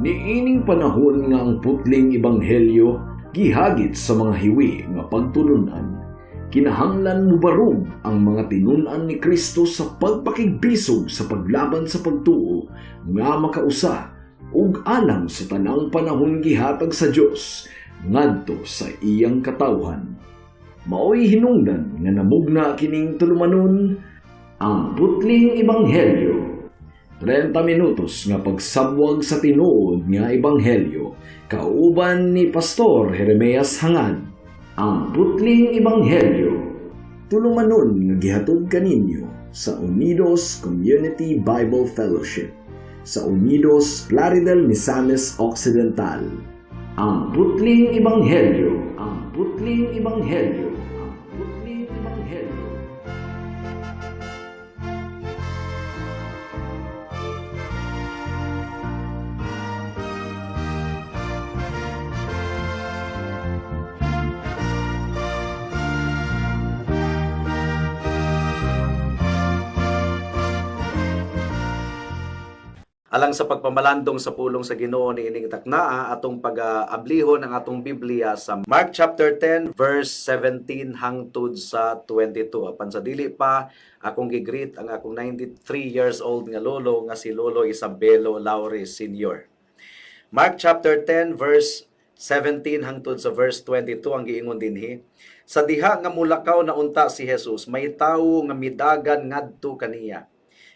Niining panahon nga ang putling ebanghelyo gihagit sa mga hiwi nga pagtulunan. Kinahanglan mo barog ang mga tinunan ni Kristo sa pagpakigbisog sa paglaban sa pagtuo nga makausa ug alang sa tanang panahon gihatag sa Dios ngadto sa iyang katawhan. Maoy hinungdan nga namugna kining tulumanon ang putling ebanghelyo. 30 minutos nga pagsabwag sa tinuod nga ebanghelyo kauban ni Pastor Jeremias Hangad. Ang putling ebanghelyo tulumanon nga gihatod kaninyo sa Unidos Community Bible Fellowship sa Unidos Plaridel, Misamis Occidental. Ang putling ebanghelyo, ang putling ebanghelyo, ang putling ebanghelyo. Alang sa pagpamalandong sa pulong sa Ginoo niining taknaa atong pag-ablihon ang atong Biblia sa Mark chapter 10 verse 17 hangtod sa 22. Apan sa dili pa akong gigreet ang akong 93 years old nga lolo nga si Lolo Isabelo Laure Sr. Mark chapter 10 verse 17 hangtod sa verse 22 ang giingon dinhi. Sa diha nga mulakaw na unta si Jesus, may tawo nga midagan ngadto kaniya.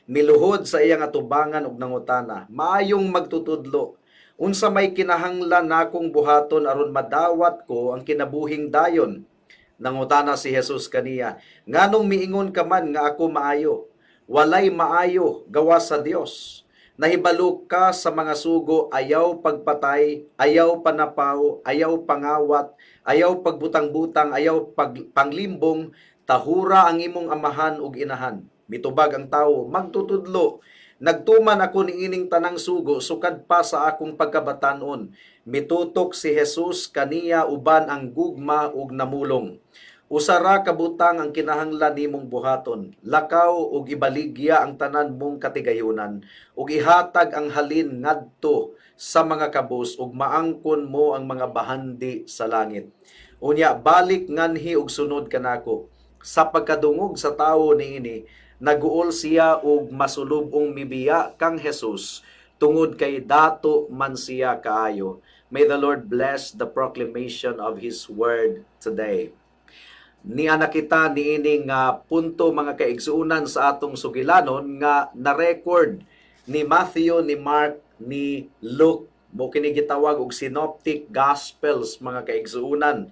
Miluhod sa iyang atubangan ug nangutana, maayong magtutudlo. Unsa may kinahanglan nakong buhaton aron madawat ko ang kinabuhing dayon? Nangutana si Jesus kaniya, nganong miingon ka man nga ako maayo? Walay maayo gawas sa Dios. Nahibalo ka sa mga sugo, ayaw pagpatay, ayaw panapaw, ayaw pangawat, ayaw pagbutang-butang, ayaw panglimbong, tahura ang imong amahan ug inahan. Mitubag ang tao, magtutudlo. Nagtuman ako niining tanang sugo, sukad pa sa akong pagkabatanon. Mitutok si Jesus kaniya uban ang gugma ug namulong. Usara kabutang ang kinahanglan nimong buhaton. Lakaw ug ibaligya ang tanan mong katigayunan. Ug ihatag ang halin ngadto sa mga kabus ug maangkon mo ang mga bahandi sa langit. Unya, balik nganhi ug sunod kanako. Sa pagkadungog sa tawo niini, naguol siya og masulubong mibiya kang Jesus tungod kay dato man siya kaayo. May the Lord bless the proclamation of His word today. Niana kita niining punto mga kaigsuunan sa atong sugilanon nga na-record ni Matthew, ni Mark, ni Luke. Mo kini gitawag og synoptic gospels mga kaigsuunan.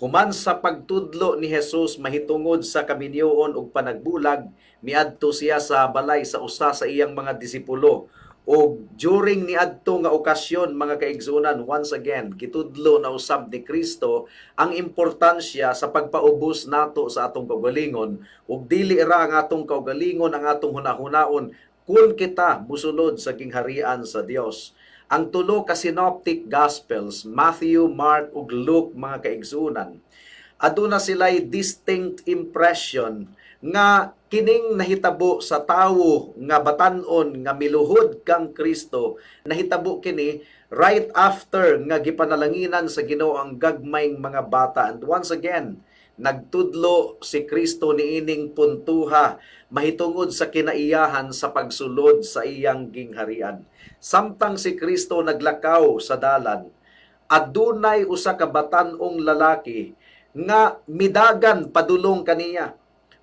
Human sa pagtudlo ni Jesus mahitungod sa kaminyoon ug panagbulag, miadto siya sa balay sa usa sa iyang mga disipulo. O during niadto nga okasyon mga kaigsuunan, once again, kitudlo na usab ni Kristo ang importansya sa pagpaubos nato sa atong kaugalingon ug dili ra ang atong kaugalingon ang atong hunahunaon kung kita musulod sa gingharian sa Dios. Ang tulo ka synoptic gospels, Matthew, Mark ug Luke mga kaigsuunan, aduna sila'y distinct impression nga kining nahitabo sa tawo nga batan-on nga miluhod kang Kristo, nahitabo kini right after nga gipanalanginan sa Ginoo ang gagmayng mga bata. And once again, nagtudlo si Kristo niining puntuha mahitungod sa kinaiyahan sa pagsulod sa iyang gingharian. Samtang si Kristo naglakaw sa dalan, adunay usa ka batan-ong lalaki nga midagan padulong kaniya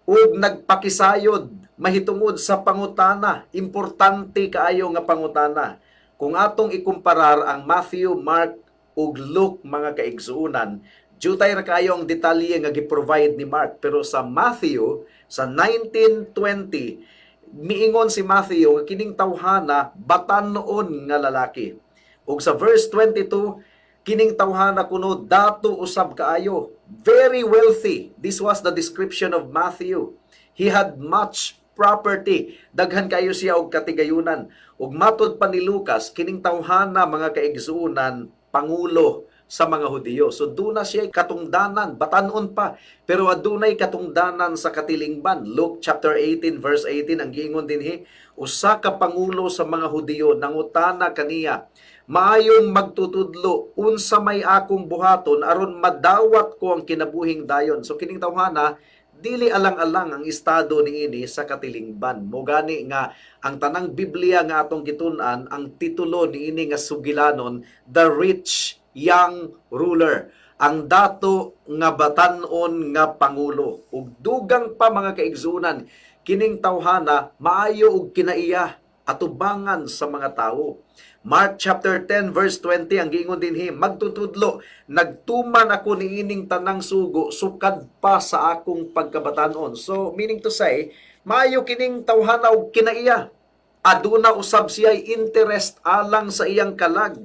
ug nagpakisayod mahitungod sa pangutana, importante kaayo nga pangutana. Kung atong ikumparar ang Matthew, Mark ug Luke mga kaigsuunan, jutay ra kaayo ang detalye nga gi-provide ni Mark, pero sa Matthew sa 19:20 miingon si Matthew nga kining tawhana batan-on nga lalaki. Ug sa verse 22, kining tawhana kuno dato usab kaayo, very wealthy. This was the description of Matthew. He had much property, daghan kayo siya og katigayunan. Ug matud pa ni Lucas, kining tawhana mga kaigsuunan pangulo sa mga Hudiyo. So duna siya katungdanan, batanon pa, pero adunay katungdanan sa katilingban. Luke chapter 18 verse 18 ang giingon dinhi, usa ka pangulo sa mga Hudiyo nangutana kaniya, maayong magtutudlo unsa may akong buhaton aron madawat ko ang kinabuhing dayon. So kining tawhana dili alang-alang ang estado niini sa katilingban. Mo gani nga ang tanang Biblia nga atong gitun-an, ang titulo niini nga sugilanon, The Rich Young Ruler, ang dato nga batan-on nga pangulo. Ug dugang pa mga kaigsunan, kining tawhana maayo og kinaiya atubangan sa mga tawo. Mark chapter 10 verse 20 ang giingon dinhi, magtutudlo, nagtuman ako niining tanang sugo sukad pa sa akong pagkabatanon. So meaning to say, maayo kining tawhana og kinaiya. Aduna usab siya'y interest alang sa iyang kalag.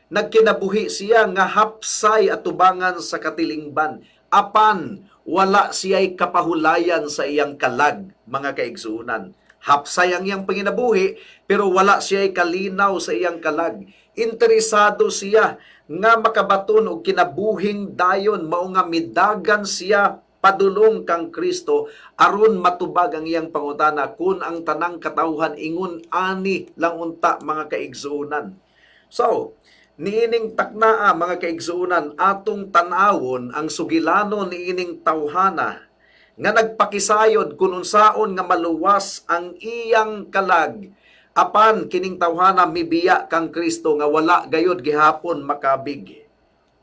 Nagkinabuhi siya nga hapsay atubangan sa katilingban. Apan wala siya'y kapahulayan sa iyang kalag, mga kaigsunan. Hapsay ang iyang panginabuhi, pero wala siya'y kalinaw sa iyang kalag. Interesado siya nga makabaton og kinabuhing dayon, mao nga midagan siya padulong kang Kristo aron matubag ang iyang pangutana kun ang tanang katawhan ingon ani lang unta, mga kaigsunan. So, niining taknaa, mga kaigsunan, atong tanawon ang sugilanon niining tawhana nga nagpakisayod kung unsaon nga maluwas ang iyang kalag, apan kining tawhana mibiya kang Kristo nga wala gayud gihapon makabig.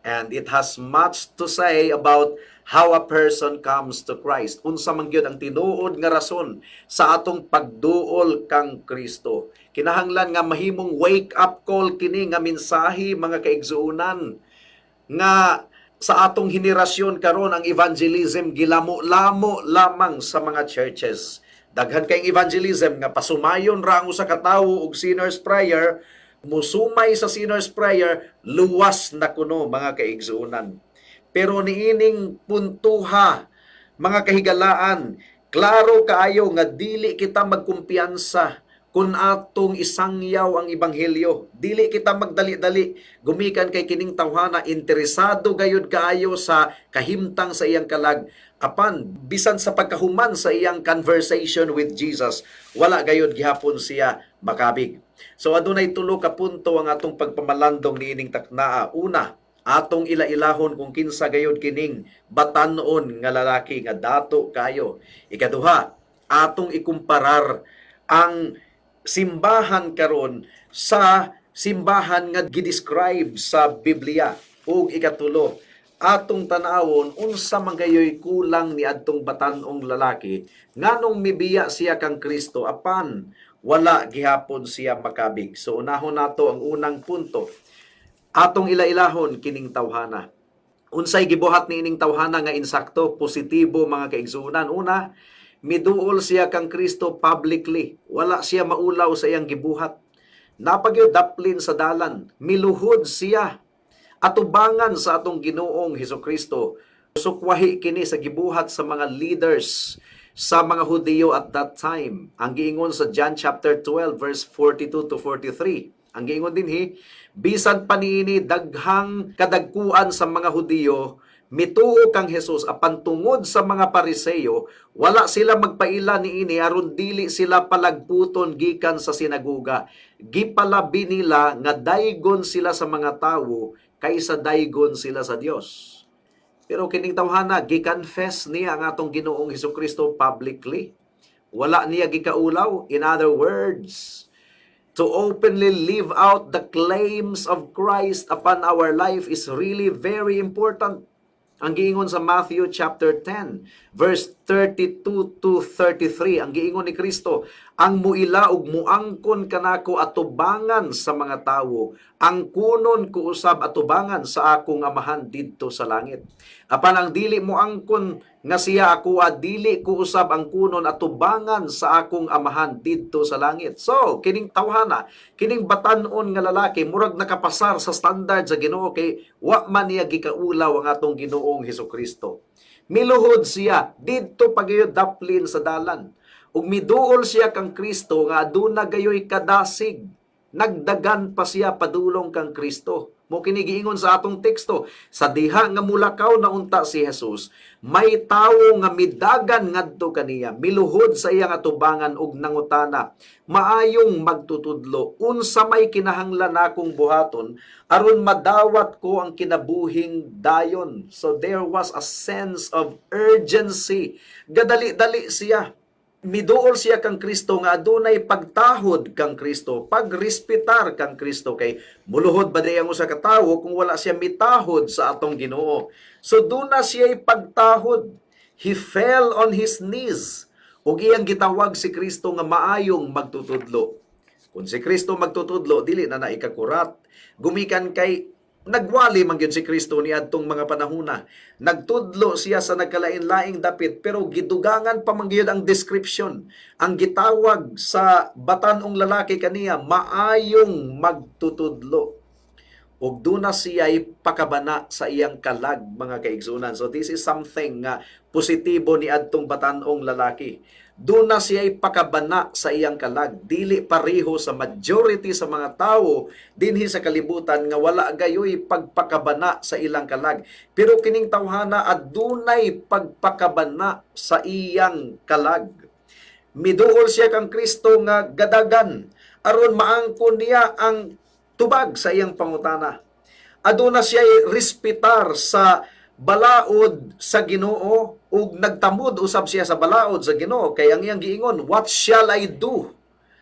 And it has much to say about how a person comes to Christ. Unsa man gyud ang tinuod nga rason sa atong pagduol kang Kristo. Kinahanglan nga mahimong wake up call kini nga mensahe, mga kaigsuunan, nga sa atong henerasyon karon ang evangelism gilamo-lamo lamang sa mga churches. Daghan kayong evangelism nga pasumayon ra ang usa ka tawo og sinner's prayer, musumay sa sinner's prayer, luwas na kuno, mga kaigsuunan. Pero niining puntuha, mga kahigalaan, klaro kaayo nga dili kita magkumpiyansa kung atong isangyaw ang ebanghelyo. Dili kita magdali-dali gumikan kay kining tawhana, interesado gayud kaayo sa kahimtang sa iyang kalag. Apan bisan sa pagkahuman sa iyang conversation with Jesus, wala gayud gihapon siya makabig. So adunay tulo ka punto ang atong pagpamalandong niining taknaa. Una, atong ilailahon kung kinsa gayud kining batan-on nga lalaki nga dato kayo. Ikaduha, atong ikumparar ang simbahan karon sa simbahan nga gidescribe sa Biblia. Ug ikatulo, atong tanawon unsa man gayoy kulang ni adtong batan-ong lalaki nganong mibiya siya kang Kristo apan wala gihapon siya makabig. So unahon nato ang unang punto. Atong ilailahon kining tawhana. Unsay gibuhat ni ining tawhana nga insakto, positibo, mga kaigsunan? Una, miduol siya kang Kristo publicly. Wala siya maulaw sa iyang gibuhat. Napagyo daplin sa dalan. Miluhod siya. Atubangan sa atong Ginoong Hesukristo. Sukwahi kini sa gibuhat sa mga leaders sa mga Hudiyo at that time. Ang giingon sa John chapter 12 verse 42 to 43. Ang giingon dinhi, bisan pa niini daghang kadagkuan sa mga Hudiyo mituo kang Hesus, apan tungod sa mga Pariseyo wala sila magpaila niini aron dili sila palagputon gikan sa sinaguga. Gipalabi nila nga daygon sila sa mga tawo kaysa daygon sila sa Dios. Pero kining tawhana gi-confess niya ang atong Ginoong Hesukristo publicly. Wala niya gikaulaw. In other words, to openly live out the claims of Christ upon our life is really very important. Ang giingon sa Matthew chapter 10, verse 32 to 33, ang giingon ni Kristo, ang muila ug muangkon kanako atubangan sa mga tawo, ang kunon ko usab atubangan sa akong amahan didto sa langit. Apan ang dili muangkon nga siya ako dili ko usab ang kunon atubangan sa akong amahan didto sa langit. So, kining tawhana, kining batan-on nga lalaki, murag nakapasar sa standard sa Ginoo kay wa man niya gikaulaw ang atong Ginoong Hesukristo. Miluhod siya didto pagayod daplin sa dalan. Ug miduol siya kang Kristo nga aduna gayoy kadasig. Nagdagan pa siya padulong kang Kristo. Mo kinigiingon sa atong teksto, sa diha nga mulakaw na unta si Jesus, may tawo nga midagan ngadto kaniya, miluhod sa iyang atubangan ug nangutana, maayong magtutudlo, unsa may kinahanglan akong buhaton aron madawat ko ang kinabuhing dayon. So there was a sense of urgency. Gadali-dali siya. Miduol siya kang Kristo nga adunay pagtahod kang Kristo, pagrespetar kang Kristo, kay muluhod ba ang usa ka tawo kung wala siya mitahod sa atong Ginoo. So duna siya pagtahod. He fell on his knees ug iyang gitawag si Kristo nga maayong magtutudlo. Kung si Kristo magtutudlo, dili na ikakurat. Gumikan kay nagwali man gyud si Kristo niadtong mga panahona. Nagtudlo siya sa nagkalain-laing dapit, pero gidugangan pa man gyud ang description. Ang gitawag sa batanong lalaki kaniya, maayong magtutudlo. Ug duna siya'y pakabana sa iyang kalag, mga kaigsunan. So this is something nga positibo ni adtong batanong lalaki. Duna siya'y pakabana sa iyang kalag. Dili pareho sa majority sa mga tao dinhi sa kalibutan nga wala gayoy pagpakabana sa ilang kalag. Pero kining tawhana adunay pagpakabana sa iyang kalag. Miduol siya kang Kristo nga gadagan aron maangkon niya ang tubag sa iyang pangutana. Aduna siya'y respetar sa balaod sa Ginoo ug nagtamod usab siya sa balaod sa Ginoo, kay ang iyang giingon, what shall I do?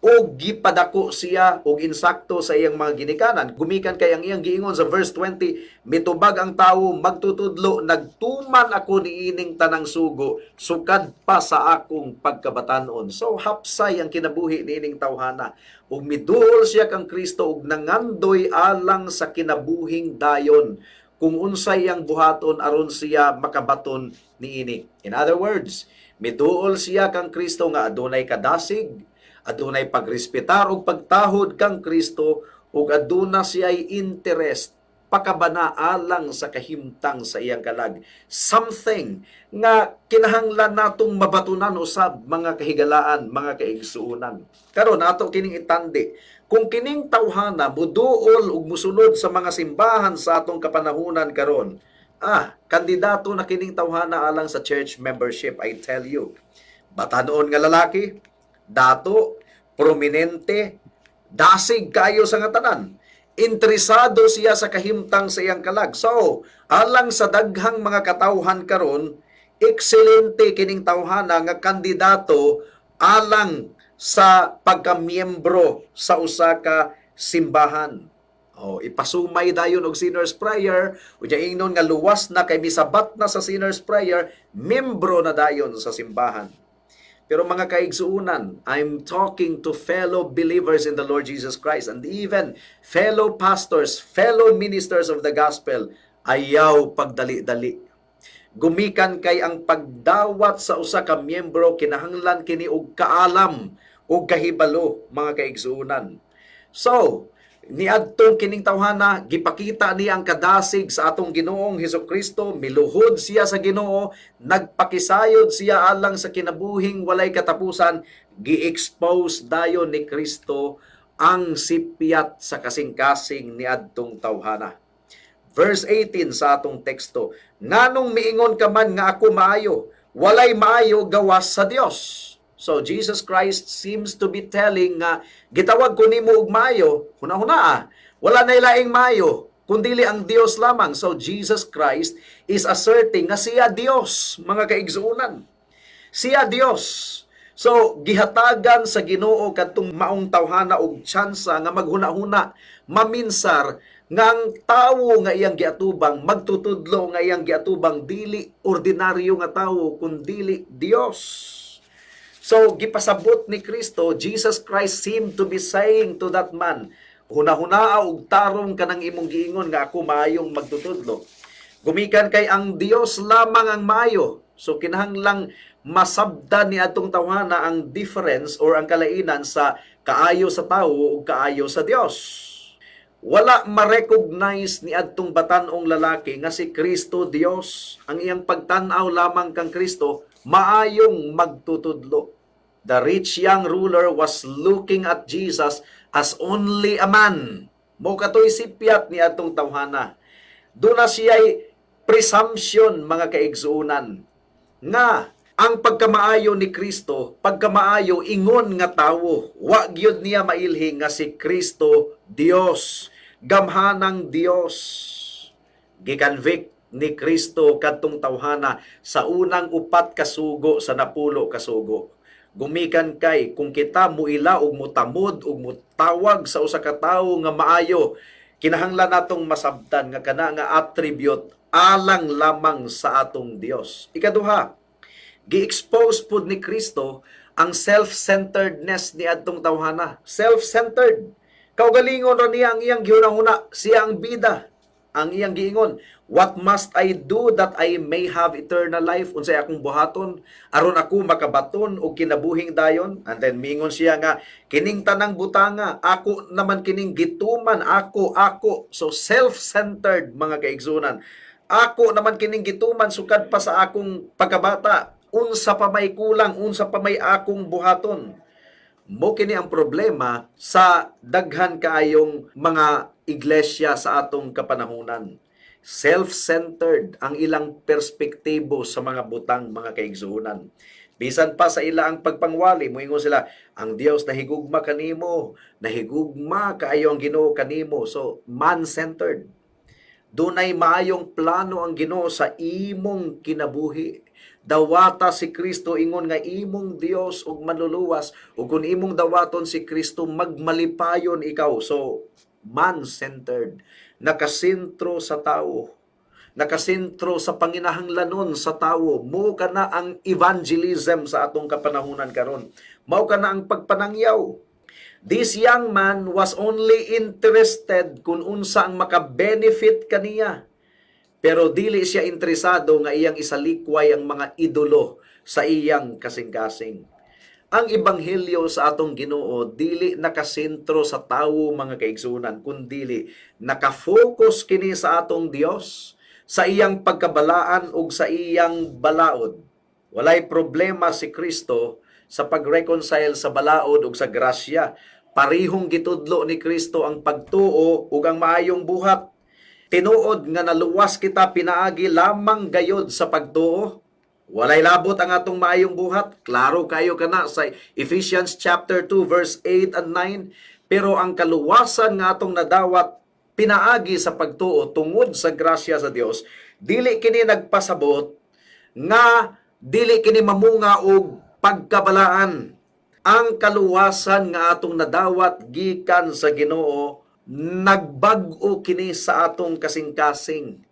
Ug gipadako siya og insakto sa iyang mga ginikanan. Gumikan kay ang iyang giingon sa verse 20, mitubag ang tawo magtutudlo, nagtuman ako niining tanang sugo, sukad pa sa akong pagkabatanon. So hapsay ang kinabuhi niining tawhana. Ug miduol siya kang Kristo ug nangandoy alang sa kinabuhing dayon, kung unsay ang buhaton aron siya makabaton niini. In other words, miduol siya kang Kristo nga adunay kadasig, adunay pagrespetar ug pagtahod kang Kristo, ug aduna siya'y interest, pakabana alang sa kahimtang sa iyang kalag. Something nga kinahanglan natong mabatunan usab, mga kahigalaan, mga kaigsuunan. Karon nato kining itandi, kung kining tawhana muduol ug musunod sa mga simbahan sa atong kapanahunan karon, kandidato na kining tawhana alang sa church membership. I tell you, batanon nga lalaki, dato, prominente, dasig kayo sa nga tanan. Interesado siya sa kahimtang sa iyang kalag. So, alang sa daghang mga katawhan karon, excelente kining tawhana nga kandidato alang sa pagkamiyembro sa usa ka simbahan. Ipasumay dayon og sinner's prayer, o ingnon nga luwas na kay misabat na sa sinner's prayer, membro na dayon sa simbahan. Pero mga kaigsuunan, I'm talking to fellow believers in the Lord Jesus Christ and even fellow pastors, fellow ministers of the gospel. Ayaw pagdali-dali. Gumikan kay ang pagdawat sa usa ka miyembro kinahanglan kini og kaalam o kahibalo, mga kaigsuunan. So, niadtong kining tawhana, gipakita niya ang kadasig sa atong Ginoong Hesukristo, miluhod siya sa Ginoo, nagpakisayod siya alang sa kinabuhing walay katapusan, gi-expose dayon ni Kristo ang sipyat sa kasing-kasing niadtong tawhana. Verse 18 sa atong teksto, nganong miingon ka man nga ako maayo, walay maayo gawas sa Dios. So Jesus Christ seems to be telling nga gitawag ko nimo og maayo, huna-huna wala na ilaing maayo kundili ang Dios lamang. So Jesus Christ is asserting nga siya Dios, mga kaigsuunan. Siya Dios. So gihatagan sa Ginoo kadtong maong tawhana og tsansa nga maghuna-huna, maminsar nga ang tawo nga iyang giatubang, magtutudlo nga iyang giatubang, dili ordinaryo nga tawo kundili Dios. So, gipasabot ni Kristo, Jesus Christ seemed to be saying to that man, huna-hunaa og tarong kanang imong giingon nga ako maayong magtutudlo. Gumikan kay ang Dios lamang ang maayo. So, kinahanglang masabdan ni atong tawhana ang difference or ang kalainan sa kaayo sa tawo ug kaayo sa Dios. Wala ma-recognize ni adtong batanong lalaki nga si Kristo Dios. Ang iyang pagtan-aw lamang kang Kristo, maayong magtutudlo. The rich young ruler was looking at Jesus as only a man. Mo katoy sipyat ni atong tawhana. Doon na siya'y presumption, mga kaigsuunan, nga ang pagkamaayo ni Kristo, pagkamaayo ingon nga tawo, wa gyud niya mailhi nga si Kristo Dios, gamhanang Dios. Gikonvict ni Kristo kadtong tawhana sa unang 4 kasugo sa napulo kasugo. Gumikan kay kung kita muila og mutamod og mutawag sa usa ka tawo nga maayo, kinahanglan natong masabtan nga kana nga attribute alang lamang sa atong Dios. Ikaduha, gi-expose pud ni Kristo ang self-centeredness ni adtong tawhana. Self-centered. Kaugalingon ra niya ang iyang gihunahuna, siya ang bida. Ang iyang giingon, what must I do that I may have eternal life? Unsay akong buhaton aron ako makabaton og kinabuhing dayon? And then mingon siya nga, kining tanang butanga, ako naman kining gituman, ako. So self-centered, mga kaigsunan. Ako naman kining gituman sukad pa sa akong pagkabata. Unsa pa may kulang, unsa pa may akong buhaton. Mo kini ang problema sa daghan kaayong mga iglesia sa atong kapanahunan. Self-centered ang ilang perspektibo sa mga butang, mga kaigsuunan. Bisan pa sa ila ang pagpangwali, moingon sila, ang Dios nahigugma kanimo, nahigugma kaayo ang Ginoo kanimo. So man-centered. Dunay maayong plano ang Ginoo sa imong kinabuhi. Dawata si Kristo ingon nga imong Dios ug manluluwas, ug kun imong dawaton si Kristo magmalipayon ikaw. So man-centered, nakasentro sa tao, nakasentro sa panginahanglanon sa tao. Mao kana ang evangelism sa atong kapanahunan karon. Mao kana ang pagpanangyaw. This young man was only interested kung unsa ang maka-benefit kaniya. Pero dili siya interesado nga iyang isalikway ang mga idolo sa iyang kasing-kasing. Ang ebanghelyo sa atong Ginoo dili nakasentro sa tawo, mga kaigsunan, kundi nakafocus kini sa atong Dios, sa iyang pagkabalaan ug sa iyang balaod. Walay problema si Kristo sa pag-reconcile sa balaod ug sa grasya. Parihong gitudlo ni Kristo ang pagtuo ug ang maayong buhat. Tinuod nga naluwas kita pinaagi lamang gayod sa pagtuo. Walay labot ang atong maayong buhat. Klaro kayo kana sa Ephesians chapter 2 verse 8 and 9. Pero ang kaluwasan nga atong nadawat pinaagi sa pagtuo tungod sa grasya sa Dios, dili kini nagpasabot nga dili kini mamunga og pagkabalaan. Ang kaluwasan nga atong nadawat gikan sa Ginoo, nagbag-o kini sa atong kasing-kasing.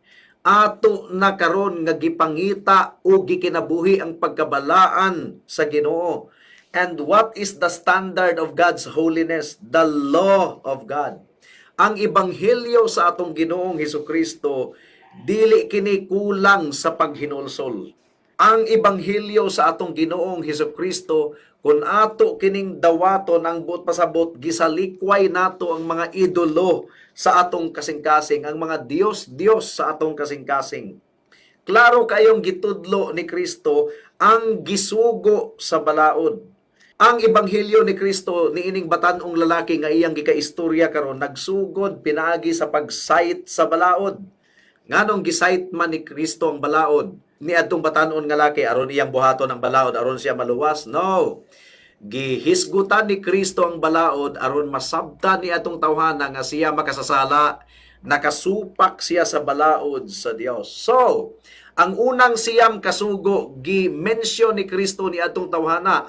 Ato na karon nga gipangita o gikinabuhi ang pagkabalaan sa Ginoo. And what is the standard of God's holiness? The law of God. Ang ebanghelyo sa atong Ginoong Hesukristo dili kini kulang sa paghinulsol. Ang ebanghelyo sa atong Ginoong Hesukristo, kung ato kining dawaton ang buot pasabot, gisalikway nato ang mga idolo sa atong kasing-kasing, ang mga Diyos sa atong kasing-kasing. Klaro kayong gitudlo ni Kristo ang gisugo sa balaod. Ang ebanghelyo ni Kristo niining batanong lalaki nga iyang gikaistorya karon nagsugod pinaagi sa pag-sight sa balaod. Nganong gisight man ni Kristo ang balaod? Ni adtong batanon nga laki aron iyang buhaton ang balaod aron siya maluwas? No. Gihisgutan ni Kristo ang balaod aron masabtan ni atong tawhana nga siya makasasala, nakasupak siya sa balaod sa Dios. So, ang unang siyam kasugo gi-mention ni Kristo ni atong tawhana,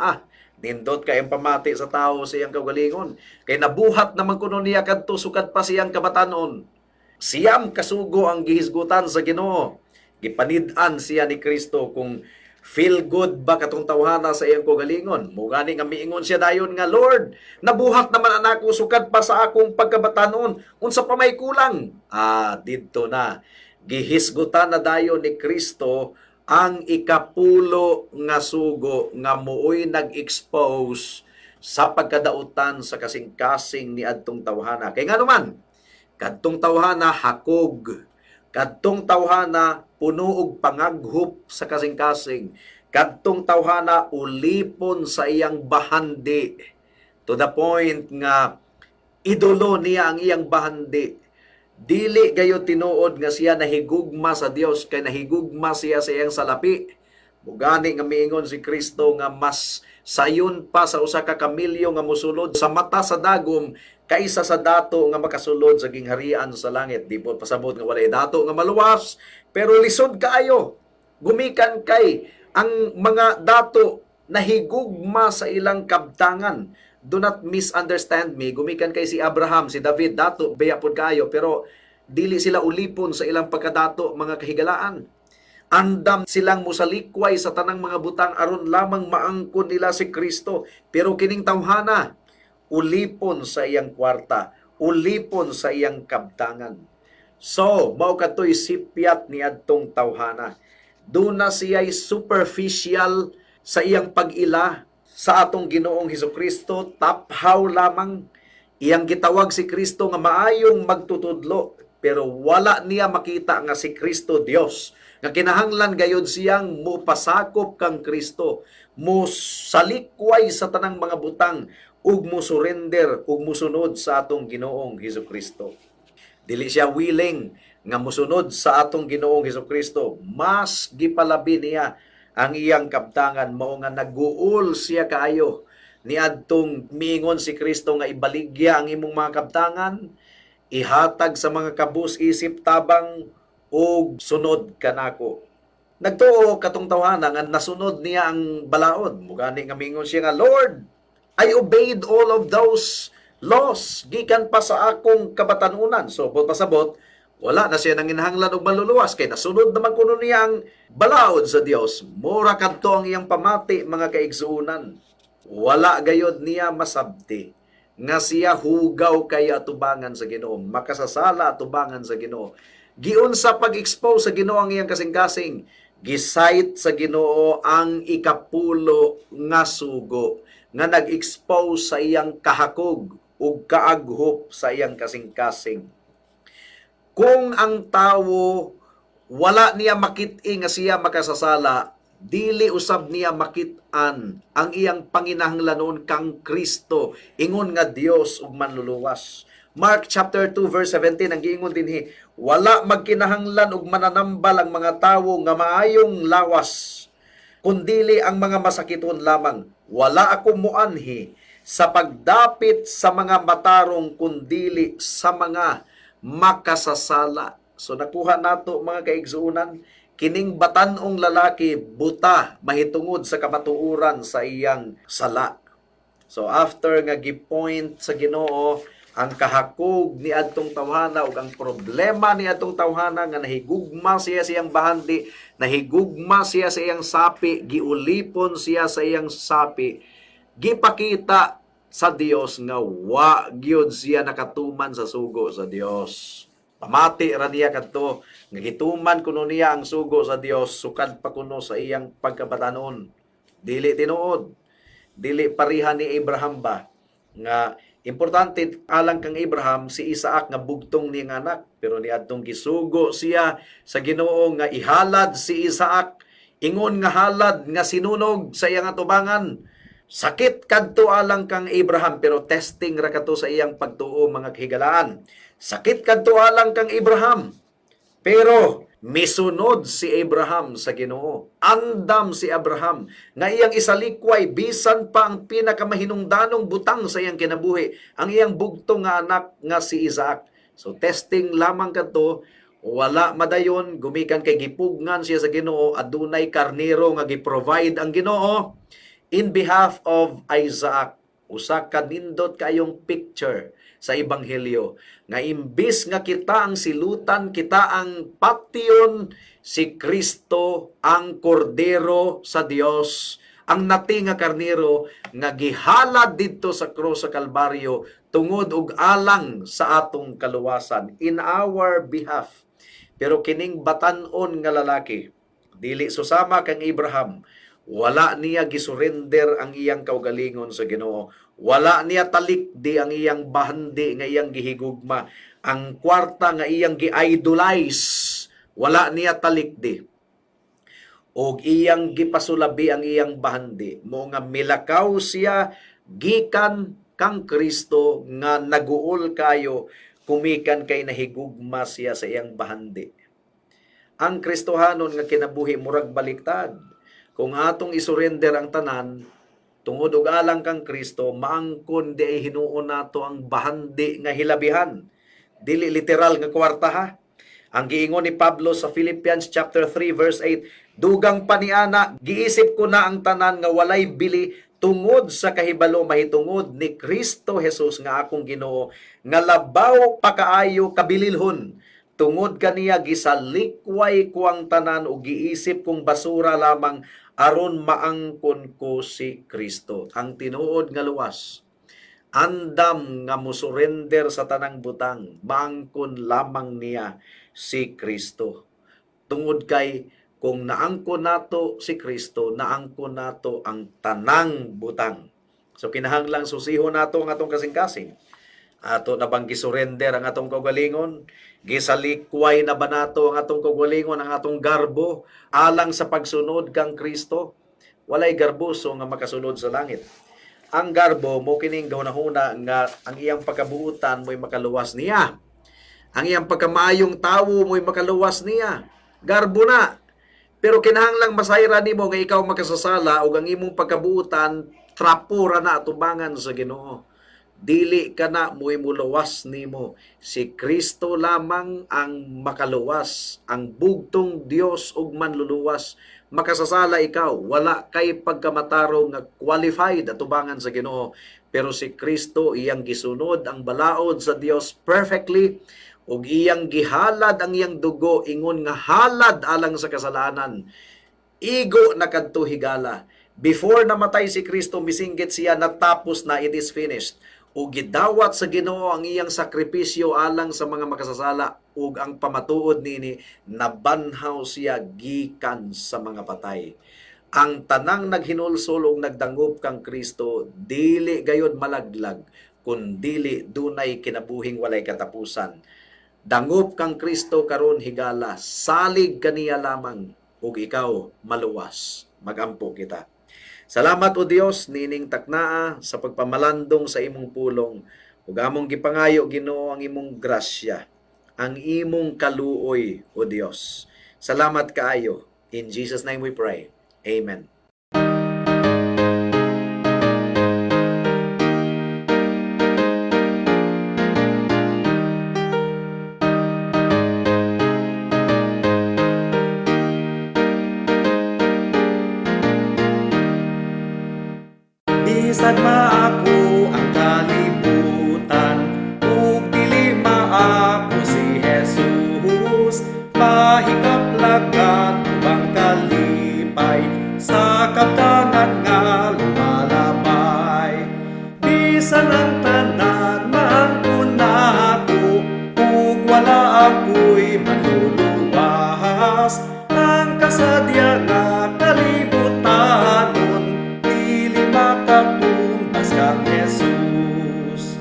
nindot kayong pamati sa tao sa iyang kaugalingon. Kay nabuhat naman kuno niya kadto sukad pa siyang kabatanon. Siyam kasugo ang gihisgutan sa Ginoo. Gipanid-an siya ni Kristo kung feel good ba katong tawhana sa iyang kaugalingon. Mugani nga miingon siya dayon nga, Lord, nabuhat naman anako sukad pa sa akong pagkabatanon. Unsa pa may kulang? Didto na. Gihisgutan na dayon ni Kristo ang ikapulo nga sugo nga mooy nag-expose sa pagkadautan sa kasing-kasing ni adtong tawhana. Kay nga naman, kadtong tawhana hakog, kadtong tawhana puno og pangaghop sa kasing-kasing, kadtong tawhana ulipon sa iyang bahandi, to the point nga idolo niya ang iyang bahandi. Dili gayo tinuod nga siya nahigugma sa Dios, kay nahigugma siya sa iyang salapi. Mugani nga miingon si Kristo nga mas sayon pa sa usa ka kamilyo nga mosulod sa mata sa dagom kaysa sa dato nga makasulod sa gingharian sa langit. Di po pasabot nga walay dato nga maluwas, pero lisod kaayo. Gumikan kay ang mga dato nahigugma sa ilang kabtangan. Do not misunderstand me. Gumikan kay si Abraham, si David, dato baya pud kayo, pero dili sila ulipon sa ilang pagkadato mga kahigalaan. Andam silang musalikway sa tanang mga butang aron lamang maangkon nila si Kristo. Pero kining tawhana, ulipon sa iyang kwarta, ulipon sa iyang kabtangan. So, mao katoy sipyat ni adtong tawhana. Doon na siya'y superficial sa iyang pag-ila sa atong Ginoong Hesukristo, taphaw lamang. Iyang gitawag si Kristo nga maayong magtutudlo, pero wala niya makita nga si Kristo Dios. Nga kinahanglan gayud siyang mupasakop kang Kristo, musalikway sa tanang mga butang, ug musurrender ug musunod sa atong Ginoong Hesukristo. Dili siya willing nga musunod sa atong Ginoong Hesukristo. Mas gipalabi niya ang iyang kabtangan, mao nga naguol siya kaayo ni adtong miingon si Kristo nga ibaligya ang imong mga kabtangan, ihatag sa mga kabus isip tabang og sunod kanako. Nagtuo katong tawhana nga nasunod niya ang balaod. Mugani nga miingon siya nga, Lord, I obeyed all of those laws gikan pa sa akong kabatanunan. So pasabot, wala na siya nanginahanglan og maluluwas kay nasunod naman kuno niya ang balaod sa Dios. Mura kadto ang iyang pamati mga kaigsuunan. Wala gayod niya masabti nga siya hugaw kay atubangan sa Ginoo, makasasala atubangan sa Ginoo. Giun sa pag-expose sa Ginoo ang iyang kasing-kasing, gisite sa Ginoo ang ikapulo nga sugo nga nag-expose sa iyang kahakog ug kaaghop sa iyang kasing-kasing. Kung ang tawo wala niya makit-i nga siya makasasala, dili usab niya makit-an ang iyang panginahanglanon kang Kristo, ingon nga Dios ug manluluwas. Mark chapter 2 verse 17 ang giingon dinhi, wala magkinahanglan og mananambal ang mga tawo nga maayong lawas, kundili ang mga masakiton lamang. Wala ako muanhi sa pagdapit sa mga matarong, kundili sa mga makasasala. So nakuha nato mga kaigsuunan, kining batan-ong lalaki buta mahitungod sa kamatuoran sa iyang sala. So after nga gipoint sa Ginoo ang kahakog ni adtong tawhana ug ang problema ni adtong tawhana nga nahigugma siya sa iyang bahandi, nahigugma siya sa iyang sapi, giulipon siya sa iyang sapi, gipakita sa Dios nga wa gyud siya nakatuman sa sugo sa Dios. Pamati ra niya kadto nga gituman kuno niya ang sugo sa Dios sukad pa kuno sa iyang pagkabatanon. Dili tinuod, dili pareha ni Abraham ba nga importante alang kang Abraham si Isaac nga bugtong ni nga anak, pero niadtong gisugo siya sa Ginoo nga ihalad si Isaac, ingon nga halad nga sinunog sa iyang atubangan. Sakit kadto alang kang Abraham, pero testing ra kadto sa iyang pagtuo mga kahigalaan. Sakit kadto alang kang Abraham, pero misunod si Abraham sa Ginoo. Andam si Abraham nga iyang isalikway bisan pa ang pinakamahinungdanong butang sa iyang kinabuhi, ang iyang bugtong nga anak nga si Isaac. So testing lamang kadto, wala madayon, gumikan kay gipugngan siya sa Ginoo, adunay karnero nga giprovide ang Ginoo in behalf of Isaac. Usa ka nindot kayong picture sa Ebanghelyo nga imbis nga kita ang silutan, kita ang patyon, si Kristo ang kordero sa Dios, ang nati nga karnero nga gihalad didto sa krus sa Kalbaryo tungod og alang sa atong kaluwasan in our behalf. Pero kining batan-on nga lalaki, dili susama kang Abraham, wala niya gisurrender ang iyang kaugalingon sa Ginoo. Wala niya talikdi ang iyang bahandi nga iyang gihigugma. Ang kwarta nga iyang gi-idolize, wala niya talikdi. Og iyang gipasulabi ang iyang bahandi. Mo nga milakaw siya gikan kang Kristo nga naguol kayo kumikan kay nahigugma siya sa iyang bahandi. Ang Kristohanon nga kinabuhi murag baliktad. Kung atong isurrender ang tanan, tungod og alang kang Kristo, maangkon di ay hinuon nato ang bahandi nga hilabihan. Dili literal nga kwarta ha. Ang giingon ni Pablo sa Philippians chapter 3 verse 8, dugang paniana, giisip ko na ang tanan nga walay bili tungod sa kahibalo mahitungod ni Kristo Jesus nga akong Ginoo, nga labaw pa kaayo kabililhon. Tungod kaniya gisalikway ko ang tanan o giisip kong basura lamang aron maangkon ko si Kristo. Ang tinuod nga luwas, andam nga musurrender sa tanang butang, maangkon lamang niya si Kristo. Tungod kay kung naangkon nato si Kristo, naangkon nato ang tanang butang. So kinahanglang susihon nato ang atong kasing-kasing. Ato na bang gisurrender ang atong kaugalingon? Gisalikway na ba nato ang atong kaugalingon, ang atong garbo alang sa pagsunod kang Kristo? Walay garboso nga makasunod sa langit. Ang garbo mo kining gahunahuna nga ang iyang pagkabuutan mo'y makaluwas niya. Ang iyang pagkamaayong tawo mo'y makaluwas niya. Garbo na. Pero kinahanglang masayra nimo nga ikaw makasasala ug ang imong pagkabuutan trapura na atubangan sa Ginoo. Dili ka na mo'y muluwas nimo. Si Kristo lamang ang makaluwas, ang bugtong Dios ug manluluwas. Makasasala ikaw, wala kay pagkamatarong nga qualified atubangan sa Ginoo. Pero si Kristo iyang gisunod ang balaod sa Dios perfectly ug iyang gihalad ang iyang dugo ingon nga halad alang sa kasalanan. Igo na kadto higala. Before namatay si Kristo, misinggit siya, natapos na, it is finished. Ug gidawat sa Ginoo ang iyang sakripisyo alang sa mga makasasala ug ang pamatuod nini nabanhaw siya gikan sa mga patay. Ang tanang naghinulsol ug nagdangop kang Kristo dili gayud malaglag kun dili dunay kinabuhing walay katapusan. Dangop kang Kristo karon higala, salig kaniya lamang ug ikaw maluwas. Magampo kita. Salamat o Dios nining taknaa sa pagpamalandong sa imong pulong. Ug among gipangayo Ginoo ang imong grasya, ang imong kaluoy o Dios. Salamat kaayo. In Jesus name we pray. Amen. Bisag maako ang kalibutan, ug dili maako si Jesus. Mahikaplagan ubang kalipay, sa kaptangan nga lumalabay. Bisan ang tanan maangkon nako, ug wala ako'y manluluwas. Ang kasadya nga kalibutanon, dili makatumbas kang Jesus.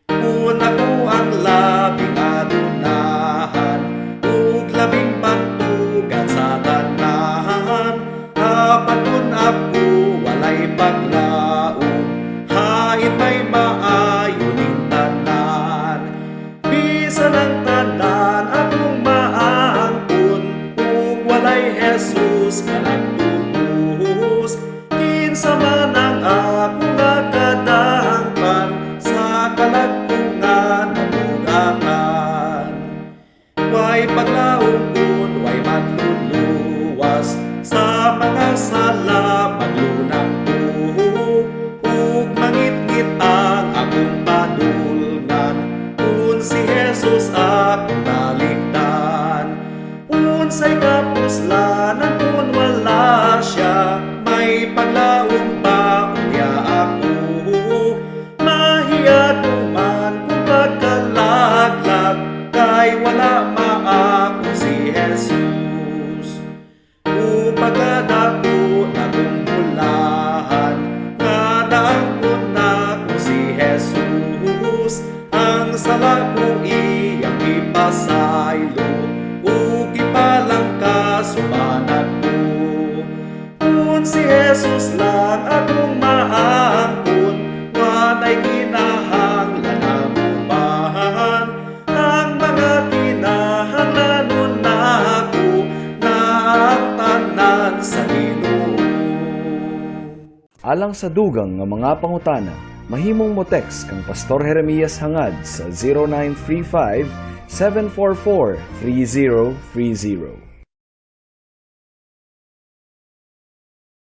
Kung ako ang labing adunahan, ug labing pagtugan sa tanan, apan kun ako walay paglaom, hain may maayo ning tanan. Bisan ang tanan akong maangkon, ug walay Jesus nga nagtubos. Kinsa man ang ako nga kadangpan, sa kalagkungan mabugatan. Way paglaom kun way manluluwas, sa mga sala maglunang ko. Ug mangit-ngit ang akong padulngan, kun si Jesus akong talikdan. Unsay kapuslanan kun wala siya, may paglaom ba unya ako? Mahiya ko man kung pagkalaglag, kay wala maako si Jesus. Upagkadako na kong bulahan, nga naangkon na ko si Jesus. Ang sala ko iyang ipasaylo, ug ipalang kasubanan ko. Kung si Jesus lang akong maangkon, wanay Alang sa dugang nga mga pangutana, mahimong mo text kang Pastor Jeremias hangad sa 0935 744 3030.